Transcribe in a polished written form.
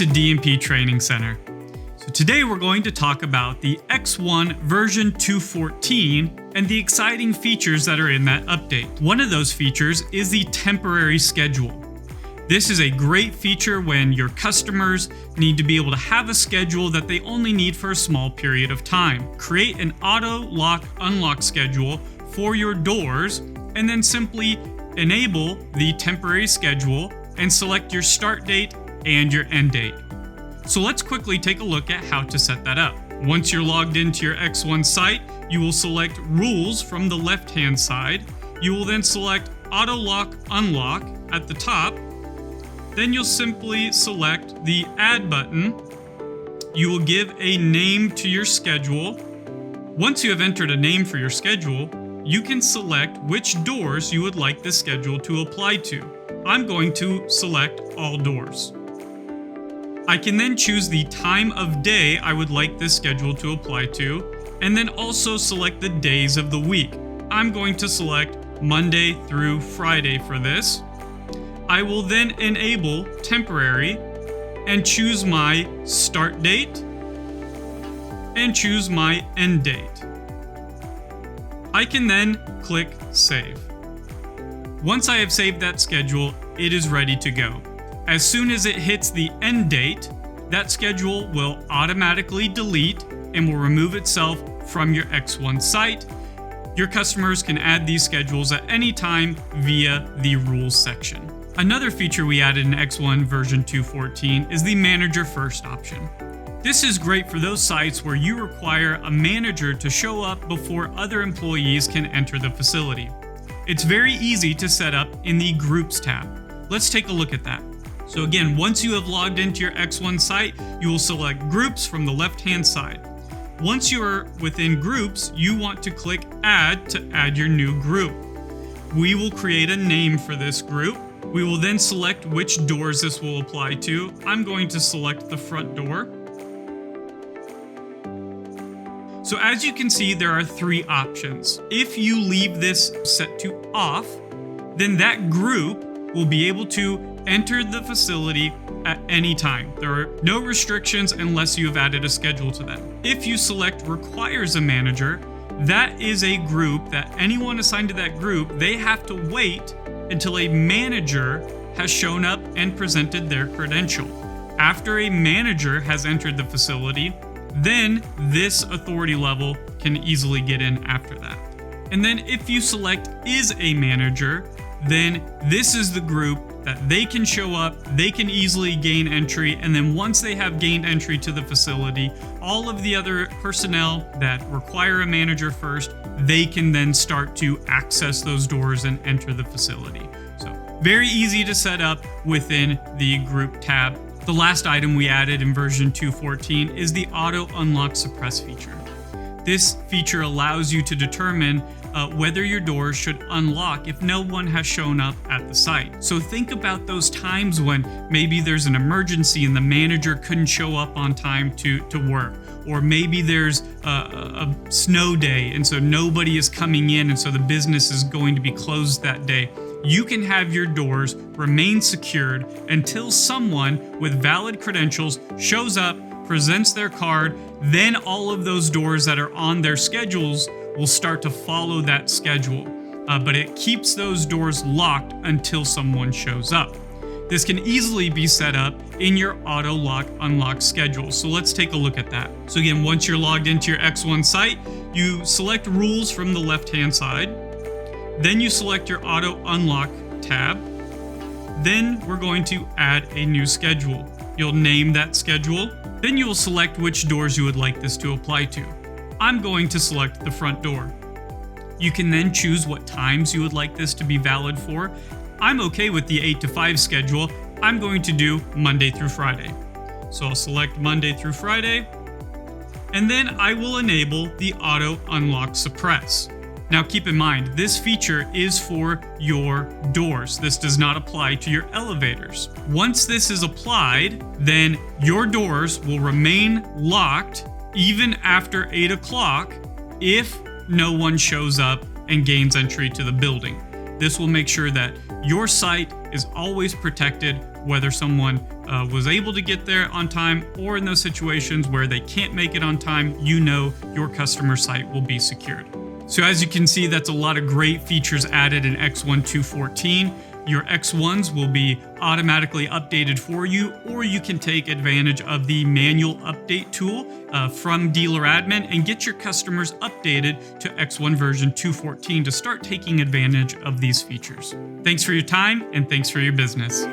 to DMP Training Center. So today we're going to talk about the X1 version 2.14 and the exciting features that are in that update. One of those features is the temporary schedule. This is a great feature when your customers need to be able to have a schedule that they only need for a small period of time. Create an auto-lock unlock schedule for your doors and then simply enable the temporary schedule and select your start date and your end date. So let's quickly take a look at how to set that up. Once you're logged into your X1 site, you will select Rules from the left-hand side. You will then select AutoUnlock Unlock at the top. Then you'll simply select the Add button. You will give a name to your schedule. Once you have entered a name for your schedule, you can select which doors you would like this schedule to apply to. I'm going to select all doors. I can then choose the time of day I would like this schedule to apply to, and then also select the days of the week. I'm going to select Monday through Friday for this. I will then enable temporary and choose my start date and choose my end date. I can then click Save. Once I have saved that schedule, it is ready to go. As soon as it hits the end date, that schedule will automatically delete and will remove itself from your X1 site. Your customers can add these schedules at any time via the Rules section. Another feature we added in X1 version 2.14 is the Manager First option. This is great for those sites where you require a manager to show up before other employees can enter the facility. It's very easy to set up in the Groups tab. Let's take a look at that. So again, once you have logged into your X1 site, you will select Groups from the left-hand side. Once you are within Groups, you want to click Add to add your new group. We will create a name for this group. We will then select which doors this will apply to. I'm going to select the front door. So as you can see, there are three options. If you leave this set to off, then that group will be able to enter the facility at any time. There are no restrictions unless you have added a schedule to them. If you select Requires a Manager, that is a group that anyone assigned to that group, they have to wait until a manager has shown up and presented their credential. After a manager has entered the facility, then this authority level can easily get in after that. And then if you select Is a Manager, then this is the group that they can show up, they can easily gain entry, and then once they have gained entry to the facility, all of the other personnel that require a manager first, they can then start to access those doors and enter the facility. So very easy to set up within the Group tab. The last item we added in version 2.14 is the AutoUnlock Suppress feature. This feature allows you to determine whether your doors should unlock if no one has shown up at the site. So think about those times when maybe there's an emergency and the manager couldn't show up on time to work, or maybe there's a snow day and so nobody is coming in and so the business is going to be closed that day. You can have your doors remain secured until someone with valid credentials shows up, presents their card, then all of those doors that are on their schedules will start to follow that schedule. But it keeps those doors locked until someone shows up. This can easily be set up in your AutoLock Unlock schedule. So let's take a look at that. So again, once you're logged into your X1 site, you select Rules from the left-hand side. Then you select your Auto Unlock tab. Then we're going to add a new schedule. You'll name that schedule. Then you will select which doors you would like this to apply to. I'm going to select the front door. You can then choose what times you would like this to be valid for. I'm okay with the 8 to 5 schedule. I'm going to do Monday through Friday. So I'll select Monday through Friday, and then I will enable the AutoUnlock Suppress. Now keep in mind, this feature is for your doors. This does not apply to your elevators. Once this is applied, then your doors will remain locked even after 8 o'clock if no one shows up and gains entry to the building. This will make sure that your site is always protected whether someone was able to get there on time, or in those situations where they can't make it on time, you know your customer site will be secured. So as you can see, that's a lot of great features added in X1 2.14. Your X1s will be automatically updated for you, or you can take advantage of the manual update tool from Dealer Admin and get your customers updated to X1 version 2.14 to start taking advantage of these features. Thanks for your time, and thanks for your business.